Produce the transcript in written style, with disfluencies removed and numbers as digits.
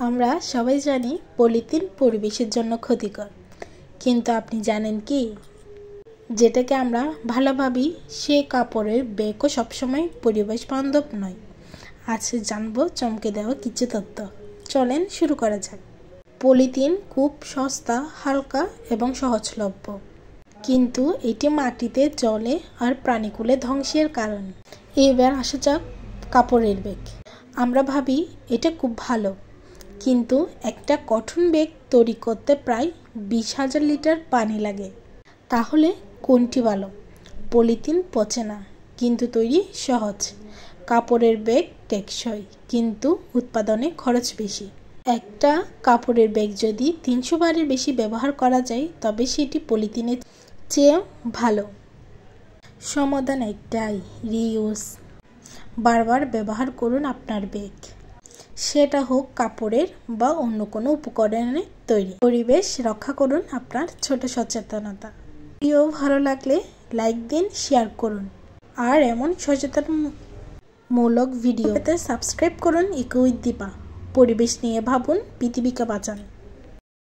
আমরা সবাই জানি পলিথিন পরিবেশের জন্য ক্ষতিকর, কিন্তু আপনি জানেন কি যেটাকে আমরা ভালো ভাবি সে কাপড়ের ব্যাগও সবসময় পরিবেশ বান্ধব নয়। আজ জানবো চমকে দেওয়া কিছু তথ্য। চলেন শুরু করা যাক। পলিথিন খুব সস্তা, হালকা এবং সহজলভ্য, কিন্তু এটি মাটিতে, জলে আর প্রাণীকুলে ধ্বংসের কারণ। এবার আসা যাক কাপড়ের ব্যাগ। আমরা ভাবি এটা খুব ভালো, কিন্তু একটা কটন ব্যাগ তৈরি করতে প্রায় 20,000 লিটার পানি লাগে। তাহলে কোনটি ভালো? পলিথিন পচে না, কিন্তু তৈরি সহজ। কাপড়ের ব্যাগ টেকসই, কিন্তু উৎপাদনে খরচ বেশি। একটা কাপড়ের ব্যাগ যদি 300 বারের বেশি ব্যবহার করা যায়, তবে সেটি পলিথিনের চেয়ে ভালো। সমাধান একটাই, রিইউজ। বারবার ব্যবহার করুন আপনার ব্যাগ, সেটা হোক কাপড়ের বা অন্য কোনো উপকরণের তৈরি। পরিবেশ রক্ষা করুন আপনার ছোট সচেতনতা। ভিডিও ভালো লাগলে লাইক দিন, শেয়ার করুন, আর এমন সচেতনমূলক ভিডিও পেতে সাবস্ক্রাইব করুন। Eco with Dipa. পরিবেশ নিয়ে ভাবুন, পৃথিবীকে বাঁচান।